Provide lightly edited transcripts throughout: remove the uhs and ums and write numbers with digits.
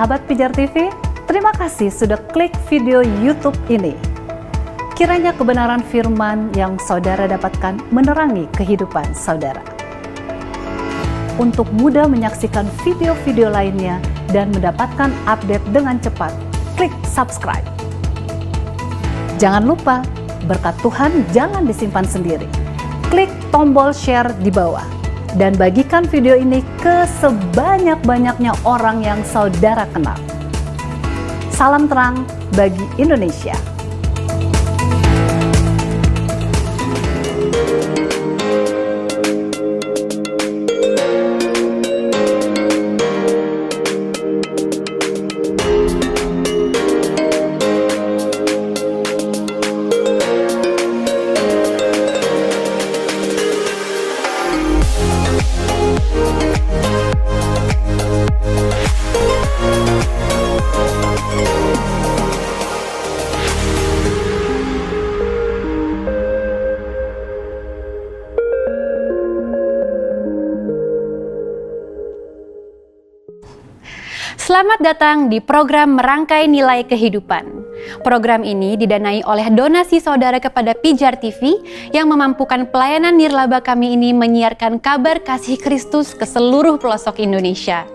Sahabat Pijar TV, terima kasih sudah klik video YouTube ini. Kiranya kebenaran firman yang saudara dapatkan menerangi kehidupan saudara. Untuk mudah menyaksikan video-video lainnya dan mendapatkan update dengan cepat, klik subscribe. Jangan lupa, berkat Tuhan jangan disimpan sendiri. Klik tombol share di bawah dan bagikan video ini ke sebanyak-banyaknya orang yang saudara kenal. Salam terang bagi Indonesia. Selamat datang di program Merangkai Nilai Kehidupan. Program ini didanai oleh donasi saudara kepada Pijar TV yang memampukan pelayanan nirlaba kami ini menyiarkan kabar kasih Kristus ke seluruh pelosok Indonesia.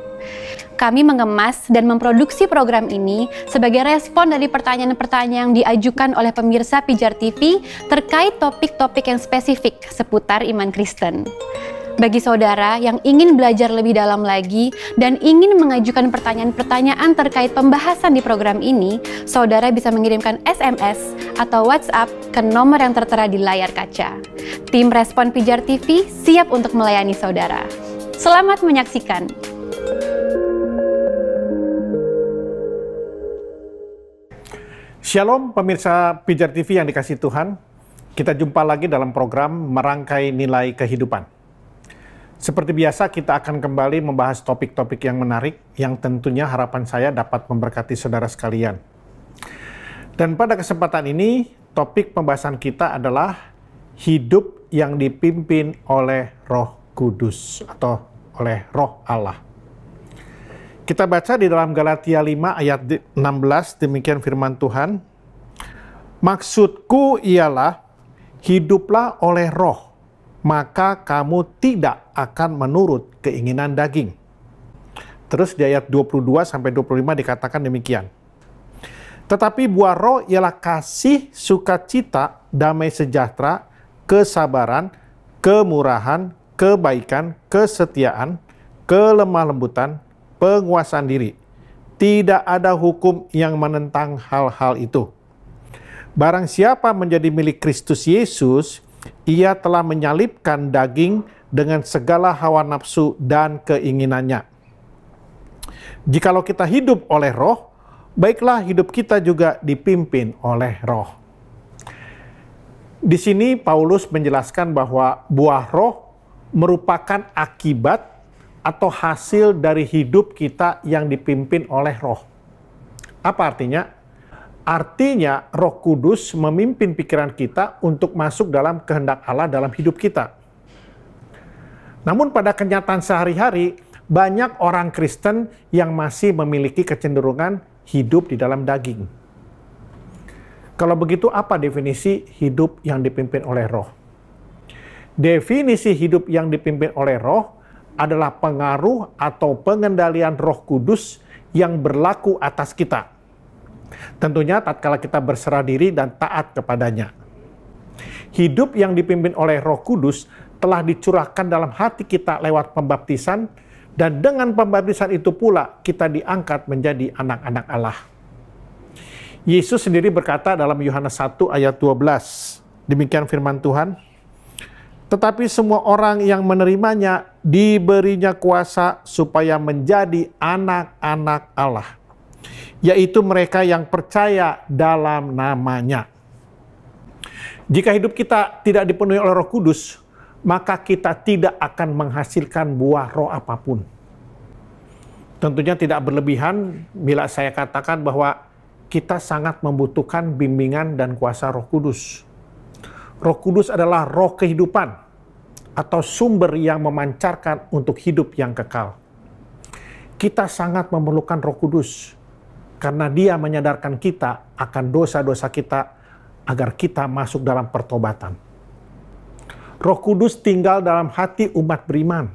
Kami mengemas dan memproduksi program ini sebagai respon dari pertanyaan-pertanyaan yang diajukan oleh pemirsa Pijar TV terkait topik-topik yang spesifik seputar iman Kristen. Bagi saudara yang ingin belajar lebih dalam lagi dan ingin mengajukan pertanyaan-pertanyaan terkait pembahasan di program ini, saudara bisa mengirimkan SMS atau WhatsApp ke nomor yang tertera di layar kaca. Tim Respon Pijar TV siap untuk melayani saudara. Selamat menyaksikan. Shalom pemirsa Pijar TV yang dikasihi Tuhan. Kita jumpa lagi dalam program Merangkai Nilai Kehidupan. Seperti biasa, kita akan kembali membahas topik-topik yang menarik yang tentunya harapan saya dapat memberkati saudara sekalian. Dan pada kesempatan ini, topik pembahasan kita adalah hidup yang dipimpin oleh Roh Kudus atau oleh Roh Allah. Kita baca di dalam Galatia 5 ayat 16, demikian firman Tuhan. Maksudku ialah, hiduplah oleh Roh, maka kamu tidak akan menurut keinginan daging. Terus di ayat 22-25 dikatakan demikian. Tetapi buah roh ialah kasih, sukacita, damai sejahtera, kesabaran, kemurahan, kebaikan, kesetiaan, kelemah lembutan, penguasaan diri. Tidak ada hukum yang menentang hal-hal itu. Barang siapa menjadi milik Kristus Yesus, ia telah menyalibkan daging dengan segala hawa nafsu dan keinginannya. Jikalau kita hidup oleh Roh, baiklah hidup kita juga dipimpin oleh Roh. Di sini Paulus menjelaskan bahwa buah Roh merupakan akibat atau hasil dari hidup kita yang dipimpin oleh Roh. Apa artinya? Artinya Roh Kudus memimpin pikiran kita untuk masuk dalam kehendak Allah dalam hidup kita. Namun pada kenyataan sehari-hari, banyak orang Kristen yang masih memiliki kecenderungan hidup di dalam daging. Kalau begitu, apa definisi hidup yang dipimpin oleh Roh? Definisi hidup yang dipimpin oleh Roh adalah pengaruh atau pengendalian Roh Kudus yang berlaku atas kita. Tentunya tatkala kita berserah diri dan taat kepadanya. Hidup yang dipimpin oleh Roh Kudus telah dicurahkan dalam hati kita lewat pembaptisan, dan dengan pembaptisan itu pula kita diangkat menjadi anak-anak Allah. Yesus sendiri berkata dalam Yohanes 1 ayat 12, demikian firman Tuhan, tetapi semua orang yang menerimanya diberinya kuasa supaya menjadi anak-anak Allah, yaitu mereka yang percaya dalam namanya. Jika hidup kita tidak dipenuhi oleh Roh Kudus, maka kita tidak akan menghasilkan buah roh apapun. Tentunya tidak berlebihan bila saya katakan bahwa kita sangat membutuhkan bimbingan dan kuasa Roh Kudus. Roh Kudus adalah roh kehidupan atau sumber yang memancarkan untuk hidup yang kekal. Kita sangat memerlukan Roh Kudus karena Dia menyadarkan kita akan dosa-dosa kita agar kita masuk dalam pertobatan. Roh Kudus tinggal dalam hati umat beriman.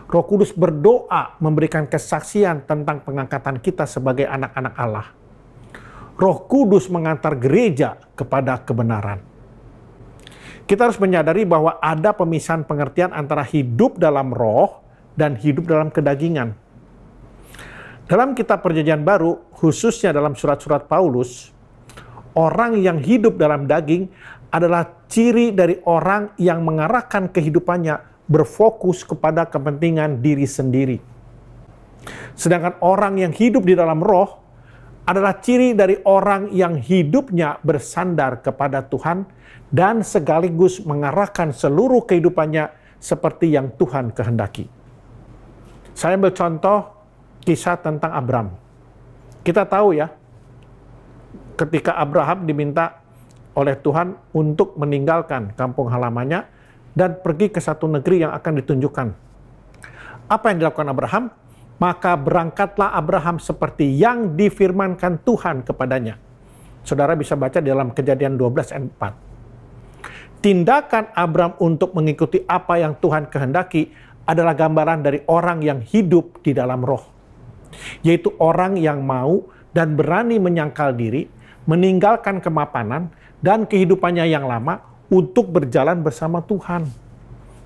Roh Kudus berdoa memberikan kesaksian tentang pengangkatan kita sebagai anak-anak Allah. Roh Kudus mengantar gereja kepada kebenaran. Kita harus menyadari bahwa ada pemisahan pengertian antara hidup dalam roh dan hidup dalam kedagingan. Dalam kitab Perjanjian Baru, khususnya dalam surat-surat Paulus, orang yang hidup dalam daging adalah ciri dari orang yang mengarahkan kehidupannya berfokus kepada kepentingan diri sendiri. Sedangkan orang yang hidup di dalam roh adalah ciri dari orang yang hidupnya bersandar kepada Tuhan dan sekaligus mengarahkan seluruh kehidupannya seperti yang Tuhan kehendaki. Saya ambil contoh kisah tentang Abram. Kita tahu ya, ketika Abraham diminta oleh Tuhan untuk meninggalkan kampung halamannya dan pergi ke satu negeri yang akan ditunjukkan. Apa yang dilakukan Abraham? Maka berangkatlah Abraham seperti yang difirmankan Tuhan kepadanya. Saudara bisa baca di dalam Kejadian 12 ayat 4. Tindakan Abram untuk mengikuti apa yang Tuhan kehendaki adalah gambaran dari orang yang hidup di dalam roh. Yaitu orang yang mau dan berani menyangkal diri, meninggalkan kemapanan dan kehidupannya yang lama untuk berjalan bersama Tuhan.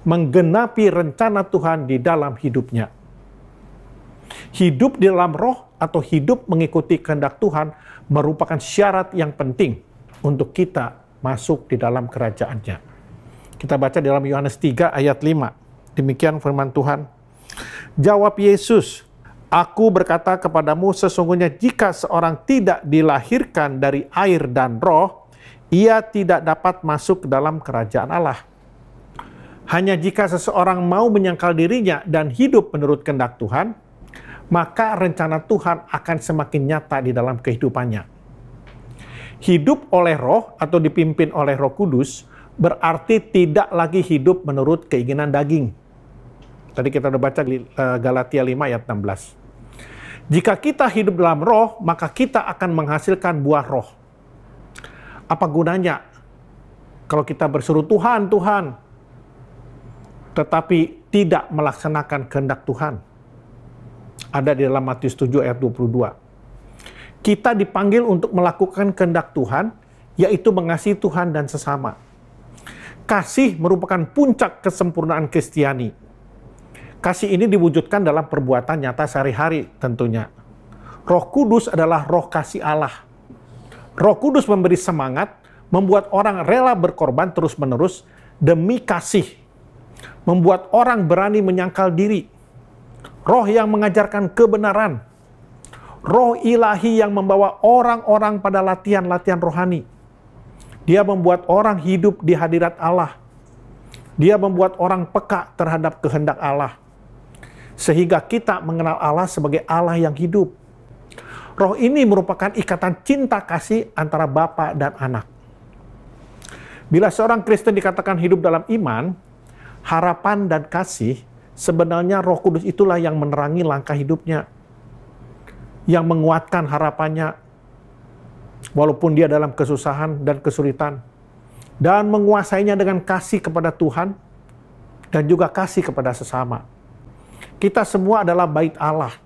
Menggenapi rencana Tuhan di dalam hidupnya. Hidup di dalam roh atau hidup mengikuti kehendak Tuhan merupakan syarat yang penting untuk kita masuk di dalam kerajaan-Nya. Kita baca dalam Yohanes 3 ayat 5. Demikian firman Tuhan. Jawab Yesus, "Aku berkata kepadamu, sesungguhnya jika seorang tidak dilahirkan dari air dan roh, ia tidak dapat masuk ke dalam kerajaan Allah. Hanya jika seseorang mau menyangkal dirinya dan hidup menurut kehendak Tuhan, maka rencana Tuhan akan semakin nyata di dalam kehidupannya." Hidup oleh roh atau dipimpin oleh Roh Kudus berarti tidak lagi hidup menurut keinginan daging. Tadi kita sudah baca di Galatia 5 ayat 16. Jika kita hidup dalam roh, maka kita akan menghasilkan buah roh. Apa gunanya kalau kita berseru Tuhan, Tuhan, tetapi tidak melaksanakan kehendak Tuhan? Ada di dalam Matius 7 ayat 22. Kita dipanggil untuk melakukan kehendak Tuhan, yaitu mengasihi Tuhan dan sesama. Kasih merupakan puncak kesempurnaan Kristiani. Kasih ini diwujudkan dalam perbuatan nyata sehari-hari tentunya. Roh Kudus adalah roh kasih Allah. Roh Kudus memberi semangat, membuat orang rela berkorban terus-menerus demi kasih. Membuat orang berani menyangkal diri. Roh yang mengajarkan kebenaran. Roh ilahi yang membawa orang-orang pada latihan-latihan rohani. Dia membuat orang hidup di hadirat Allah. Dia membuat orang peka terhadap kehendak Allah. Sehingga kita mengenal Allah sebagai Allah yang hidup. Roh ini merupakan ikatan cinta kasih antara Bapa dan Anak. Bila seorang Kristen dikatakan hidup dalam iman, harapan dan kasih, sebenarnya Roh Kudus itulah yang menerangi langkah hidupnya. Yang menguatkan harapannya, walaupun dia dalam kesusahan dan kesulitan. Dan menguasainya dengan kasih kepada Tuhan, dan juga kasih kepada sesama. Kita semua adalah bait Allah,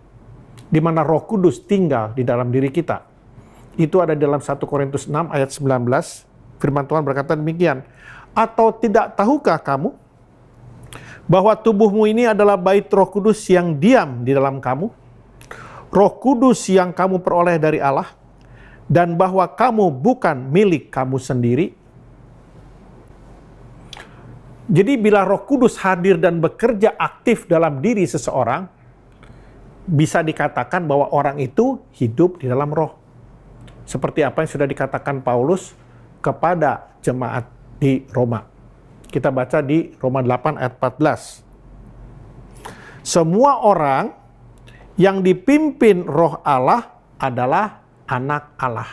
di mana Roh Kudus tinggal di dalam diri kita. Itu ada dalam 1 Korintus 6 ayat 19. Firman Tuhan berkata demikian. Atau tidak tahukah kamu bahwa tubuhmu ini adalah bait Roh Kudus yang diam di dalam kamu? Roh Kudus yang kamu peroleh dari Allah, dan bahwa kamu bukan milik kamu sendiri. Jadi bila Roh Kudus hadir dan bekerja aktif dalam diri seseorang, bisa dikatakan bahwa orang itu hidup di dalam roh. Seperti apa yang sudah dikatakan Paulus kepada jemaat di Roma. Kita baca di Roma 8 ayat 14. Semua orang yang dipimpin roh Allah adalah anak Allah.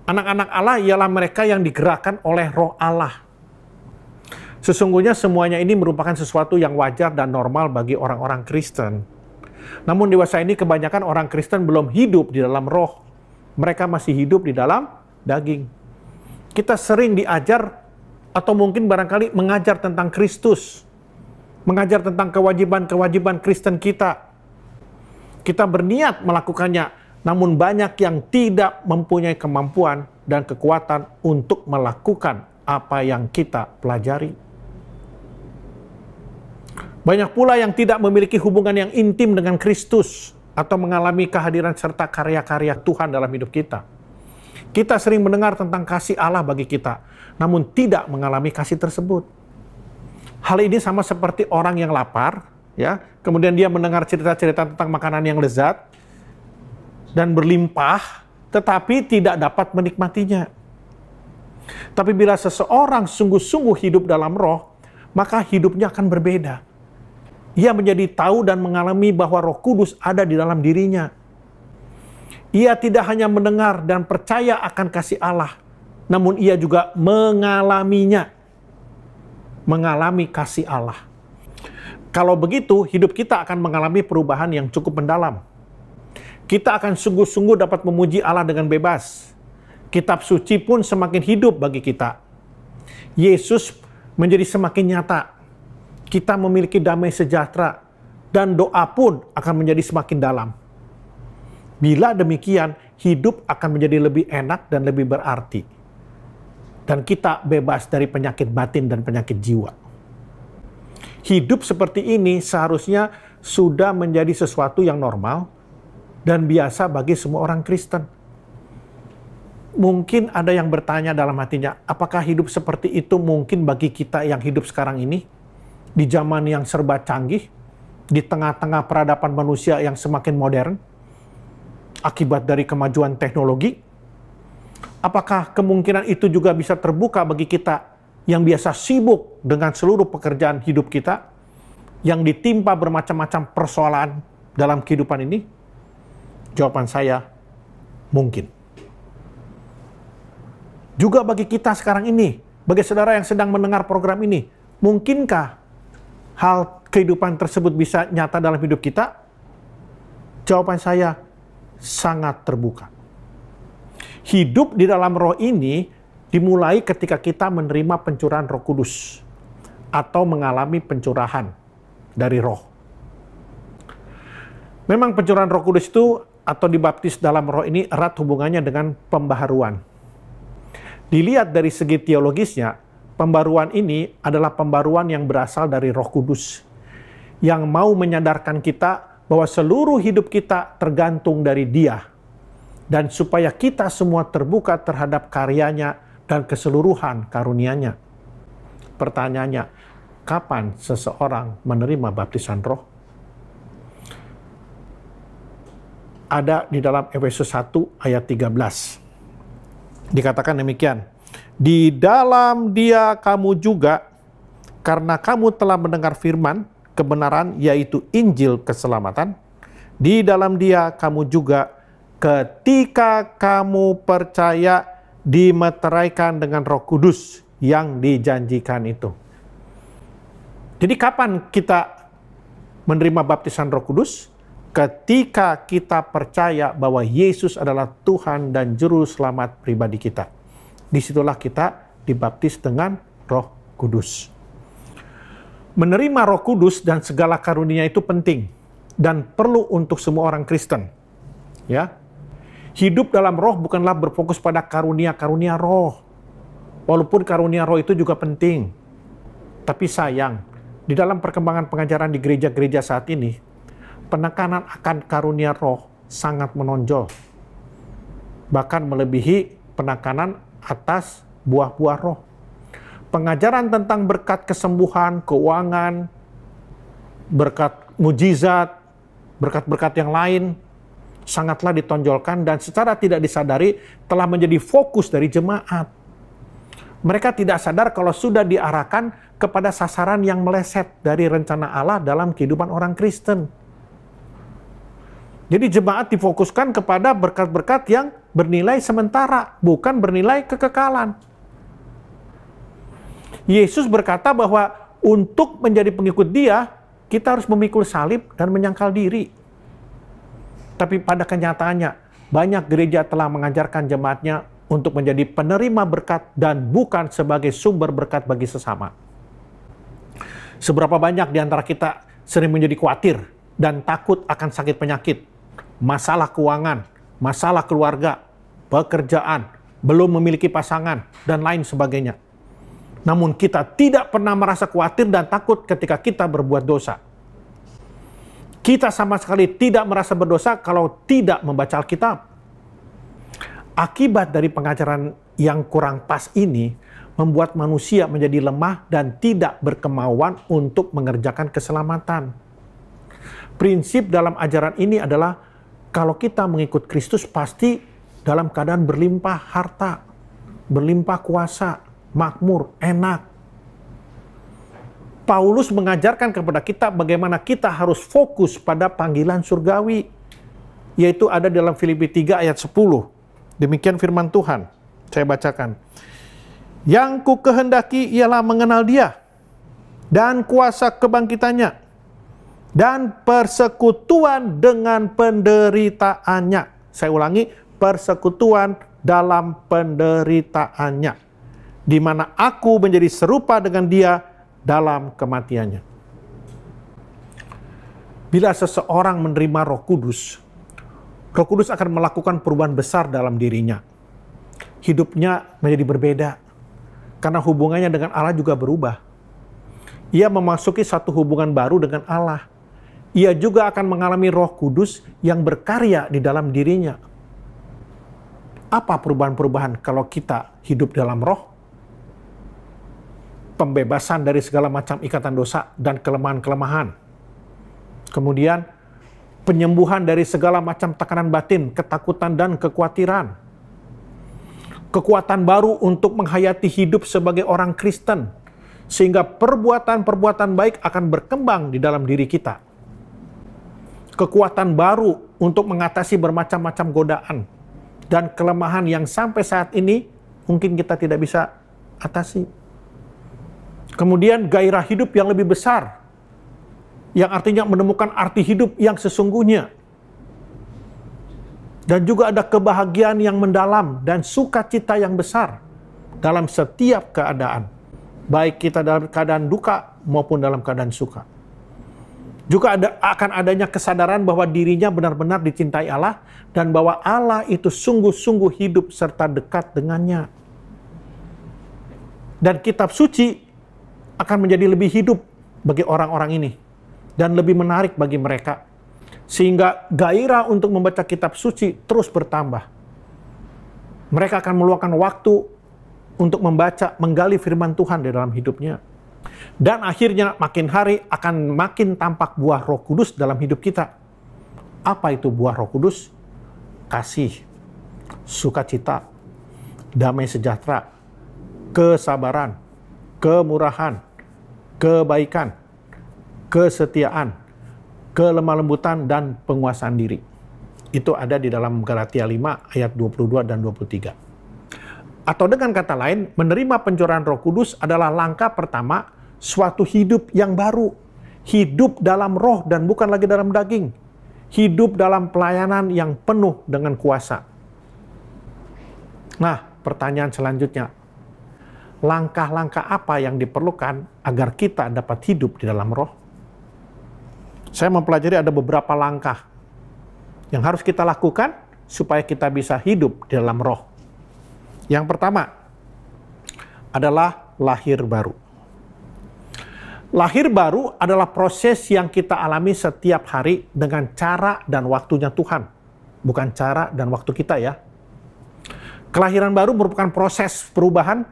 Anak-anak Allah ialah mereka yang digerakkan oleh roh Allah. Sesungguhnya semuanya ini merupakan sesuatu yang wajar dan normal bagi orang-orang Kristen. Namun dewasa ini kebanyakan orang Kristen belum hidup di dalam roh. Mereka masih hidup di dalam daging. Kita sering diajar atau mungkin barangkali mengajar tentang Kristus. Mengajar tentang kewajiban-kewajiban Kristen kita. Kita berniat melakukannya, namun banyak yang tidak mempunyai kemampuan dan kekuatan untuk melakukan apa yang kita pelajari. Banyak pula yang tidak memiliki hubungan yang intim dengan Kristus atau mengalami kehadiran serta karya-karya Tuhan dalam hidup kita. Kita sering mendengar tentang kasih Allah bagi kita, namun tidak mengalami kasih tersebut. Hal ini sama seperti orang yang lapar, ya. Kemudian dia mendengar cerita-cerita tentang makanan yang lezat dan berlimpah, tetapi tidak dapat menikmatinya. Tapi bila seseorang sungguh-sungguh hidup dalam roh, maka hidupnya akan berbeda. Ia menjadi tahu dan mengalami bahwa Roh Kudus ada di dalam dirinya. Ia tidak hanya mendengar dan percaya akan kasih Allah, namun ia juga mengalaminya. Mengalami kasih Allah. Kalau begitu, hidup kita akan mengalami perubahan yang cukup mendalam. Kita akan sungguh-sungguh dapat memuji Allah dengan bebas. Kitab suci pun semakin hidup bagi kita. Yesus menjadi semakin nyata. Kita memiliki damai sejahtera dan doa pun akan menjadi semakin dalam. Bila demikian, hidup akan menjadi lebih enak dan lebih berarti. Dan kita bebas dari penyakit batin dan penyakit jiwa. Hidup seperti ini seharusnya sudah menjadi sesuatu yang normal dan biasa bagi semua orang Kristen. Mungkin ada yang bertanya dalam hatinya, apakah hidup seperti itu mungkin bagi kita yang hidup sekarang ini? Di zaman yang serba canggih, di tengah-tengah peradaban manusia yang semakin modern, akibat dari kemajuan teknologi, apakah kemungkinan itu juga bisa terbuka bagi kita yang biasa sibuk dengan seluruh pekerjaan hidup kita, yang ditimpa bermacam-macam persoalan dalam kehidupan ini? Jawaban saya, mungkin. Juga bagi kita sekarang ini, bagi saudara yang sedang mendengar program ini, mungkinkah hal kehidupan tersebut bisa nyata dalam hidup kita? Jawaban saya sangat terbuka. Hidup di dalam roh ini dimulai ketika kita menerima pencurahan Roh Kudus atau mengalami pencurahan dari roh. Memang pencurahan Roh Kudus itu atau dibaptis dalam roh ini erat hubungannya dengan pembaharuan. Dilihat dari segi teologisnya, pembaruan ini adalah pembaruan yang berasal dari Roh Kudus, yang mau menyadarkan kita bahwa seluruh hidup kita tergantung dari Dia, dan supaya kita semua terbuka terhadap karyanya dan keseluruhan karunia-Nya. Pertanyaannya, kapan seseorang menerima baptisan roh? Ada di dalam Efesus 1 ayat 13. Dikatakan demikian, di dalam Dia kamu juga, karena kamu telah mendengar firman kebenaran, yaitu Injil keselamatan, di dalam Dia kamu juga ketika kamu percaya dimeteraikan dengan Roh Kudus yang dijanjikan itu. Jadi kapan kita menerima baptisan Roh Kudus? Ketika kita percaya bahwa Yesus adalah Tuhan dan Juru Selamat pribadi kita. Disitulah kita dibaptis dengan Roh Kudus. Menerima Roh Kudus dan segala karunia itu penting dan perlu untuk semua orang Kristen. Ya, hidup dalam roh bukanlah berfokus pada karunia-karunia roh. Walaupun karunia roh itu juga penting. Tapi sayang, di dalam perkembangan pengajaran di gereja-gereja saat ini, penekanan akan karunia roh sangat menonjol. Bahkan melebihi penekanan atas buah-buah roh. Pengajaran tentang berkat kesembuhan, keuangan, berkat mujizat, berkat-berkat yang lain sangatlah ditonjolkan dan secara tidak disadari telah menjadi fokus dari jemaat. Mereka tidak sadar kalau sudah diarahkan kepada sasaran yang meleset dari rencana Allah dalam kehidupan orang Kristen. Jadi jemaat difokuskan kepada berkat-berkat yang bernilai sementara, bukan bernilai kekekalan. Yesus berkata bahwa untuk menjadi pengikut Dia, kita harus memikul salib dan menyangkal diri. Tapi pada kenyataannya, banyak gereja telah mengajarkan jemaatnya untuk menjadi penerima berkat dan bukan sebagai sumber berkat bagi sesama. Seberapa banyak di antara kita sering menjadi khawatir dan takut akan sakit penyakit, masalah keuangan, masalah keluarga, pekerjaan, belum memiliki pasangan, dan lain sebagainya. Namun kita tidak pernah merasa khawatir dan takut ketika kita berbuat dosa. Kita sama sekali tidak merasa berdosa kalau tidak membaca Alkitab. Akibat dari pengajaran yang kurang pas ini membuat manusia menjadi lemah dan tidak berkemauan untuk mengerjakan keselamatan. Prinsip dalam ajaran ini adalah kalau kita mengikut Kristus pasti dalam keadaan berlimpah harta, berlimpah kuasa, makmur, enak. Paulus mengajarkan kepada kita bagaimana kita harus fokus pada panggilan surgawi, yaitu ada dalam Filipi 3 ayat 10. Demikian firman Tuhan. Saya bacakan. Yang ku kehendaki ialah mengenal Dia dan kuasa kebangkitannya dan persekutuan dengan penderitaannya. Saya ulangi, persekutuan dalam penderitaannya, di mana aku menjadi serupa dengan Dia dalam kematiannya. Bila seseorang menerima Roh Kudus akan melakukan perubahan besar dalam dirinya. Hidupnya menjadi berbeda, karena hubungannya dengan Allah juga berubah. Ia memasuki satu hubungan baru dengan Allah. Ia juga akan mengalami Roh Kudus yang berkarya di dalam dirinya. Apa perubahan-perubahan kalau kita hidup dalam Roh? Pembebasan dari segala macam ikatan dosa dan kelemahan-kelemahan. Kemudian, penyembuhan dari segala macam tekanan batin, ketakutan, dan kekhawatiran. Kekuatan baru untuk menghayati hidup sebagai orang Kristen, sehingga perbuatan-perbuatan baik akan berkembang di dalam diri kita. Kekuatan baru untuk mengatasi bermacam-macam godaan dan kelemahan yang sampai saat ini mungkin kita tidak bisa atasi. Kemudian gairah hidup yang lebih besar, yang artinya menemukan arti hidup yang sesungguhnya. Dan juga ada kebahagiaan yang mendalam dan sukacita yang besar dalam setiap keadaan, baik kita dalam keadaan duka maupun dalam keadaan suka. Juga akan adanya kesadaran bahwa dirinya benar-benar dicintai Allah dan bahwa Allah itu sungguh-sungguh hidup serta dekat dengannya. Dan kitab suci akan menjadi lebih hidup bagi orang-orang ini dan lebih menarik bagi mereka, sehingga gairah untuk membaca kitab suci terus bertambah. Mereka akan meluangkan waktu untuk membaca, menggali firman Tuhan di dalam hidupnya. Dan akhirnya makin hari akan makin tampak buah Roh Kudus dalam hidup kita. Apa itu buah Roh Kudus? Kasih, sukacita, damai sejahtera, kesabaran, kemurahan, kebaikan, kesetiaan, kelemah lembutan, dan penguasaan diri. Itu ada di dalam Galatia 5 ayat 22 dan 23. Atau dengan kata lain, menerima pencurahan Roh Kudus adalah langkah pertama suatu hidup yang baru. Hidup dalam roh dan bukan lagi dalam daging. Hidup dalam pelayanan yang penuh dengan kuasa. Nah, pertanyaan selanjutnya, langkah-langkah apa yang diperlukan agar kita dapat hidup di dalam roh? Saya mempelajari ada beberapa langkah yang harus kita lakukan supaya kita bisa hidup di dalam roh. Yang pertama adalah lahir baru. Lahir baru adalah proses yang kita alami setiap hari dengan cara dan waktunya Tuhan, bukan cara dan waktu kita ya. Kelahiran baru merupakan proses perubahan,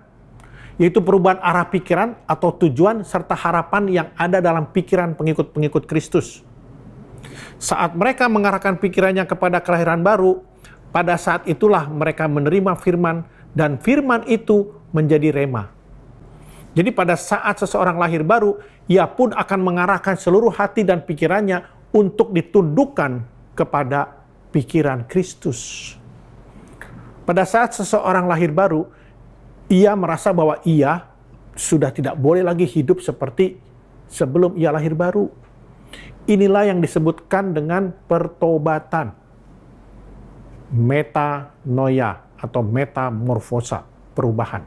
yaitu perubahan arah pikiran atau tujuan serta harapan yang ada dalam pikiran pengikut-pengikut Kristus. Saat mereka mengarahkan pikirannya kepada kelahiran baru, pada saat itulah mereka menerima firman dan firman itu menjadi rema. Jadi pada saat seseorang lahir baru, ia pun akan mengarahkan seluruh hati dan pikirannya untuk ditundukkan kepada pikiran Kristus. Pada saat seseorang lahir baru, ia merasa bahwa ia sudah tidak boleh lagi hidup seperti sebelum ia lahir baru. Inilah yang disebutkan dengan pertobatan. Metanoia atau metamorfosa, perubahan.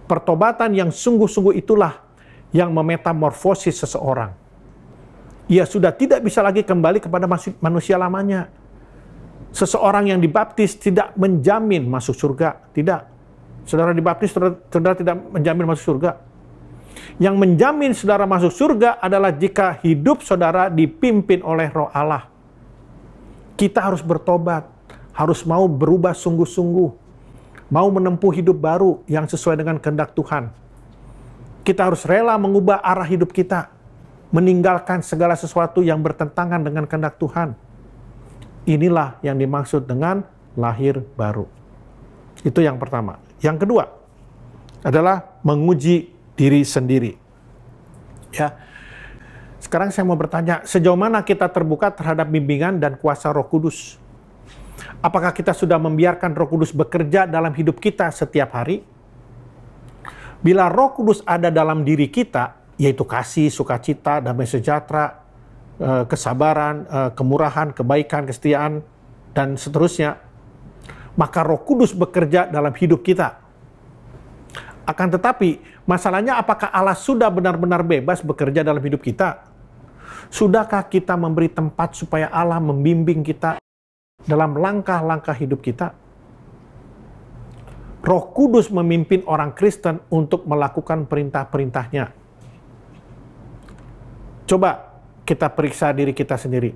Pertobatan yang sungguh-sungguh itulah yang memetamorfosis seseorang. Ia sudah tidak bisa lagi kembali kepada manusia lamanya. Seseorang yang dibaptis tidak menjamin masuk surga. Tidak. Saudara dibaptis, saudara tidak menjamin masuk surga. Yang menjamin saudara masuk surga adalah jika hidup saudara dipimpin oleh Roh Allah. Kita harus bertobat, harus mau berubah sungguh-sungguh, mau menempuh hidup baru yang sesuai dengan kehendak Tuhan. Kita harus rela mengubah arah hidup kita, meninggalkan segala sesuatu yang bertentangan dengan kehendak Tuhan. Inilah yang dimaksud dengan lahir baru. Itu yang pertama. Yang kedua adalah menguji diri sendiri. Ya. Sekarang saya mau bertanya, sejauh mana kita terbuka terhadap bimbingan dan kuasa Roh Kudus? Apakah kita sudah membiarkan Roh Kudus bekerja dalam hidup kita setiap hari? Bila Roh Kudus ada dalam diri kita, yaitu kasih, sukacita, damai sejahtera, kesabaran, kemurahan, kebaikan, kesetiaan, dan seterusnya, maka Roh Kudus bekerja dalam hidup kita. Akan tetapi, masalahnya apakah Allah sudah benar-benar bebas bekerja dalam hidup kita? Sudahkah kita memberi tempat supaya Allah membimbing kita dalam langkah-langkah hidup kita? Roh Kudus memimpin orang Kristen untuk melakukan perintah-perintahnya. Coba kita periksa diri kita sendiri.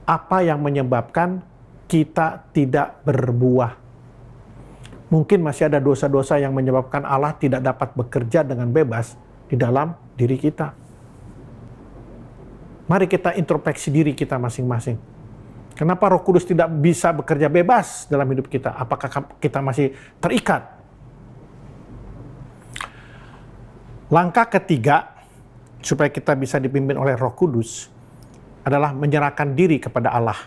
Apa yang menyebabkan kita tidak berbuah? Mungkin masih ada dosa-dosa yang menyebabkan Allah tidak dapat bekerja dengan bebas di dalam diri kita. Mari kita introspeksi diri kita masing-masing. Kenapa Roh Kudus tidak bisa bekerja bebas dalam hidup kita? Apakah kita masih terikat? Langkah ketiga, supaya kita bisa dipimpin oleh Roh Kudus, adalah menyerahkan diri kepada Allah.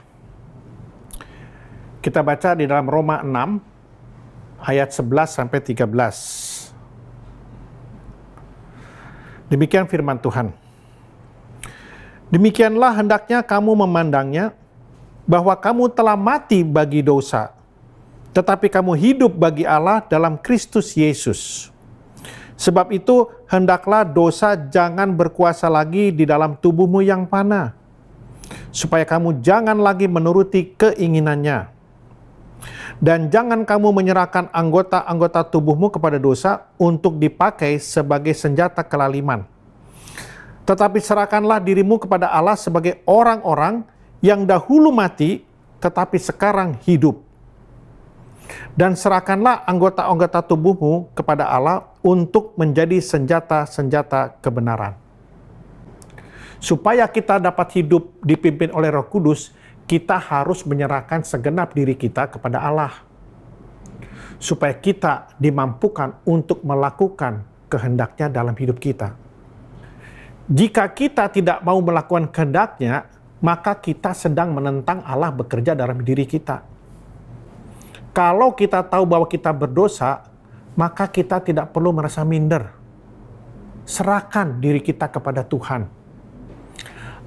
Kita baca di dalam Roma 6, ayat 11-13. Demikian firman Tuhan. Demikianlah hendaknya kamu memandangnya, bahwa kamu telah mati bagi dosa, tetapi kamu hidup bagi Allah dalam Kristus Yesus. Sebab itu, hendaklah dosa jangan berkuasa lagi di dalam tubuhmu yang fana, supaya kamu jangan lagi menuruti keinginannya. Dan jangan kamu menyerahkan anggota-anggota tubuhmu kepada dosa untuk dipakai sebagai senjata kelaliman. Tetapi serahkanlah dirimu kepada Allah sebagai orang-orang yang dahulu mati, tetapi sekarang hidup. Dan serahkanlah anggota-anggota tubuhmu kepada Allah untuk menjadi senjata-senjata kebenaran. Supaya kita dapat hidup dipimpin oleh Roh Kudus, kita harus menyerahkan segenap diri kita kepada Allah. Supaya kita dimampukan untuk melakukan kehendaknya dalam hidup kita. Jika kita tidak mau melakukan kehendaknya, maka kita sedang menentang Allah bekerja dalam diri kita. Kalau kita tahu bahwa kita berdosa, maka kita tidak perlu merasa minder. Serahkan diri kita kepada Tuhan.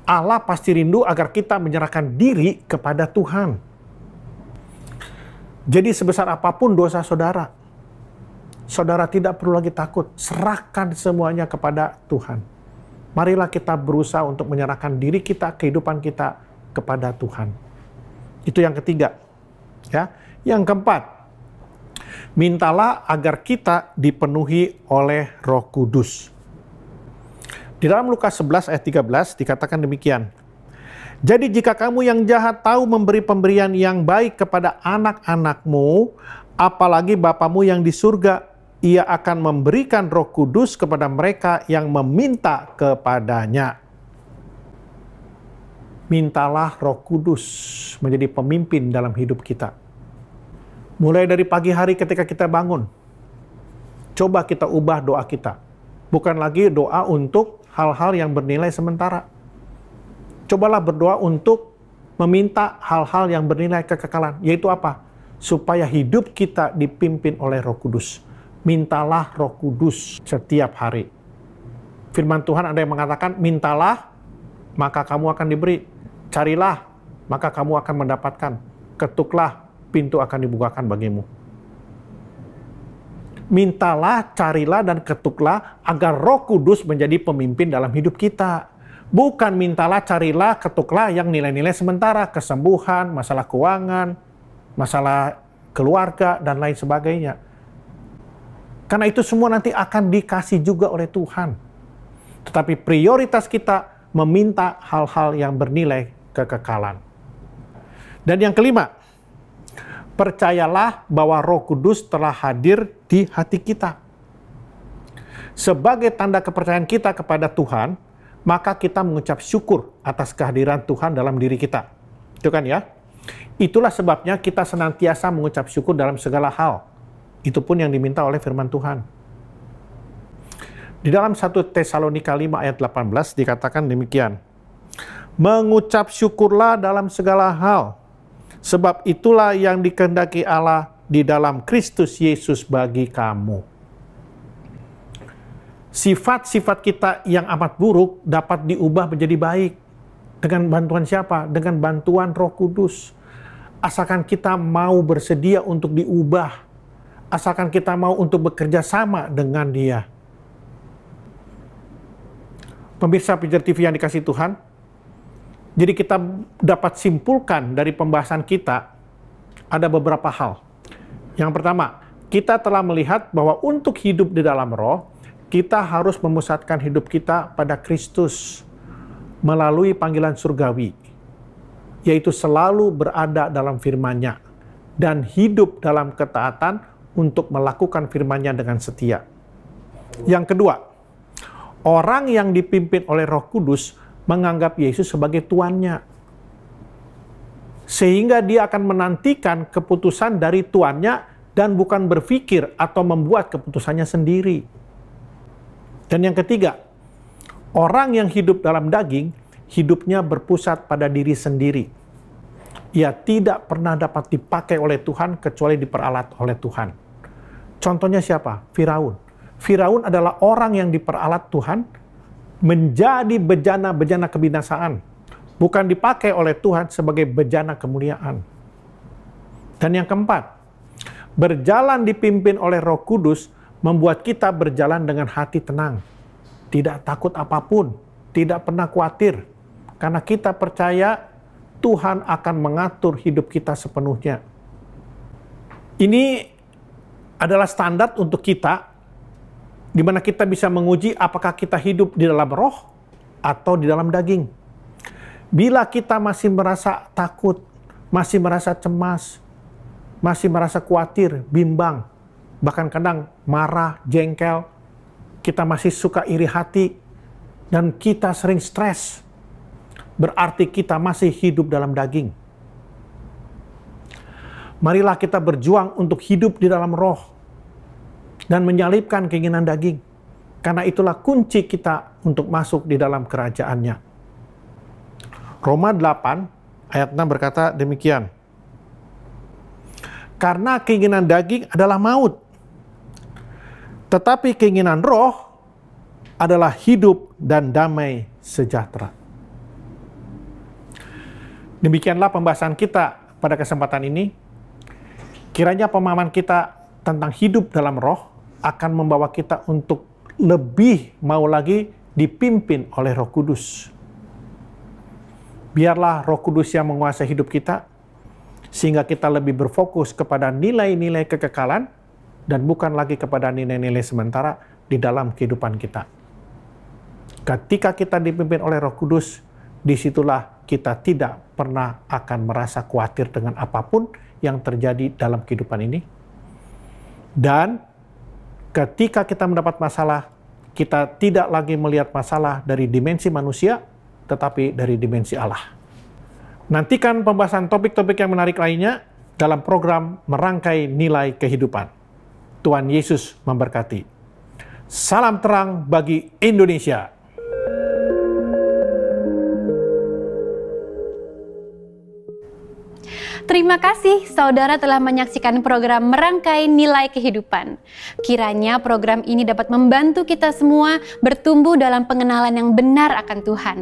Allah pasti rindu agar kita menyerahkan diri kepada Tuhan. Jadi sebesar apapun dosa saudara, saudara tidak perlu lagi takut. Serahkan semuanya kepada Tuhan. Marilah kita berusaha untuk menyerahkan diri kita, kehidupan kita kepada Tuhan. Itu yang ketiga. Ya. Yang keempat, mintalah agar kita dipenuhi oleh Roh Kudus. Di dalam Lukas 11 ayat 13 dikatakan demikian. Jadi jika kamu yang jahat tahu memberi pemberian yang baik kepada anak-anakmu, apalagi Bapamu yang di surga, Ia akan memberikan Roh Kudus kepada mereka yang meminta kepadanya. Mintalah Roh Kudus menjadi pemimpin dalam hidup kita. Mulai dari pagi hari ketika kita bangun, coba kita ubah doa kita. Bukan lagi doa untuk hal-hal yang bernilai sementara. Cobalah berdoa untuk meminta hal-hal yang bernilai kekekalan. Yaitu apa? Supaya hidup kita dipimpin oleh Roh Kudus. mintalah Roh Kudus setiap hari. Firman Tuhan ada yang mengatakan, mintalah, maka kamu akan diberi. Carilah, maka kamu akan mendapatkan. Ketuklah, pintu akan dibukakan bagimu. Mintalah, carilah, dan ketuklah agar Roh Kudus menjadi pemimpin dalam hidup kita. Bukan mintalah, carilah, ketuklah yang nilai-nilai sementara, kesembuhan, masalah keuangan, masalah keluarga, dan lain sebagainya. Karena itu semua nanti akan dikasih juga oleh Tuhan. Tetapi prioritas kita meminta hal-hal yang bernilai kekekalan. Dan yang kelima, percayalah bahwa Roh Kudus telah hadir di hati kita. Sebagai tanda kepercayaan kita kepada Tuhan, maka kita mengucap syukur atas kehadiran Tuhan dalam diri kita. Itu kan ya? Itulah sebabnya kita senantiasa mengucap syukur dalam segala hal. Itu pun yang diminta oleh firman Tuhan. Di dalam 1 Tesalonika 5 ayat 18 dikatakan demikian. Mengucap syukurlah dalam segala hal, sebab itulah yang dikehendaki Allah di dalam Kristus Yesus bagi kamu. Sifat-sifat kita yang amat buruk dapat diubah menjadi baik. Dengan bantuan siapa? Dengan bantuan Roh Kudus. Asalkan kita mau bersedia untuk diubah. Asalkan kita mau untuk bekerja sama dengan Dia. Pemirsa Pijar TV yang dikasihi Tuhan, jadi kita dapat simpulkan dari pembahasan kita ada beberapa hal. Yang pertama, kita telah melihat bahwa untuk hidup di dalam Roh, kita harus memusatkan hidup kita pada Kristus melalui panggilan surgawi, yaitu selalu berada dalam firman-Nya dan hidup dalam ketaatan untuk melakukan firman-Nya dengan setia. Yang kedua, orang yang dipimpin oleh Roh Kudus menganggap Yesus sebagai tuannya. Sehingga dia akan menantikan keputusan dari tuannya dan bukan berpikir atau membuat keputusannya sendiri. Dan yang ketiga, orang yang hidup dalam daging, hidupnya berpusat pada diri sendiri. Ia tidak pernah dapat dipakai oleh Tuhan kecuali diperalat oleh Tuhan. Contohnya siapa? Firaun. Firaun adalah orang yang diperalat Tuhan menjadi bejana-bejana kebinasaan, bukan dipakai oleh Tuhan sebagai bejana kemuliaan. Dan yang keempat, berjalan dipimpin oleh Roh Kudus membuat kita berjalan dengan hati tenang, tidak takut apapun, tidak pernah khawatir, karena kita percaya Tuhan akan mengatur hidup kita sepenuhnya. Ini adalah standar untuk kita, di mana kita bisa menguji apakah kita hidup di dalam roh atau di dalam daging. Bila kita masih merasa takut, masih merasa cemas, masih merasa khawatir, bimbang, bahkan kadang marah, jengkel, kita masih suka iri hati, dan kita sering stres, berarti kita masih hidup dalam daging. Marilah kita berjuang untuk hidup di dalam roh dan menyalibkan keinginan daging. Karena itulah kunci kita untuk masuk di dalam kerajaan-Nya. Roma 8 ayat 6 berkata demikian. Karena keinginan daging adalah maut, tetapi keinginan roh adalah hidup dan damai sejahtera. Demikianlah pembahasan kita pada kesempatan ini. Kiranya pemahaman kita tentang hidup dalam roh akan membawa kita untuk lebih mau lagi dipimpin oleh Roh Kudus. Biarlah Roh Kudus yang menguasai hidup kita, sehingga kita lebih berfokus kepada nilai-nilai kekekalan dan bukan lagi kepada nilai-nilai sementara di dalam kehidupan kita. Ketika kita dipimpin oleh Roh Kudus, disitulah kita tidak pernah akan merasa khawatir dengan apapun yang terjadi dalam kehidupan ini. Dan ketika kita mendapat masalah, kita tidak lagi melihat masalah dari dimensi manusia, tetapi dari dimensi Allah. Nantikan pembahasan topik-topik yang menarik lainnya dalam program Merangkai Nilai Kehidupan. Tuhan Yesus memberkati. Salam terang bagi Indonesia. Terima kasih saudara telah menyaksikan program Merangkai Nilai Kehidupan. Kiranya program ini dapat membantu kita semua bertumbuh dalam pengenalan yang benar akan Tuhan.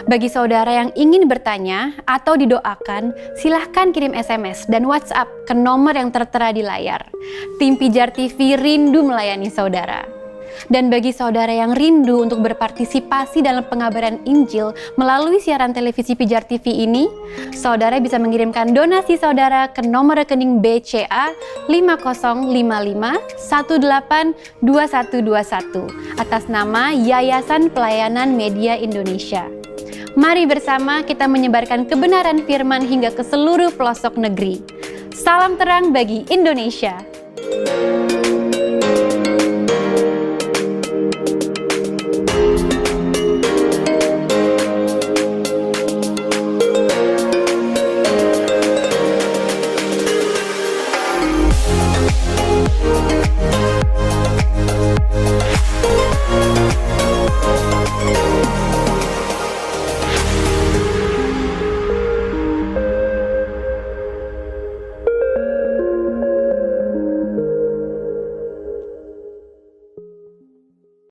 Bagi saudara yang ingin bertanya atau didoakan, silahkan kirim SMS dan WhatsApp ke nomor yang tertera di layar. Tim Pijar TV rindu melayani saudara. Dan bagi saudara yang rindu untuk berpartisipasi dalam pengabaran Injil melalui siaran televisi Pijar TV ini, saudara bisa mengirimkan donasi saudara ke nomor rekening BCA 5055182121 atas nama Yayasan Pelayanan Media Indonesia. Mari bersama kita menyebarkan kebenaran firman hingga ke seluruh pelosok negeri. Salam terang bagi Indonesia.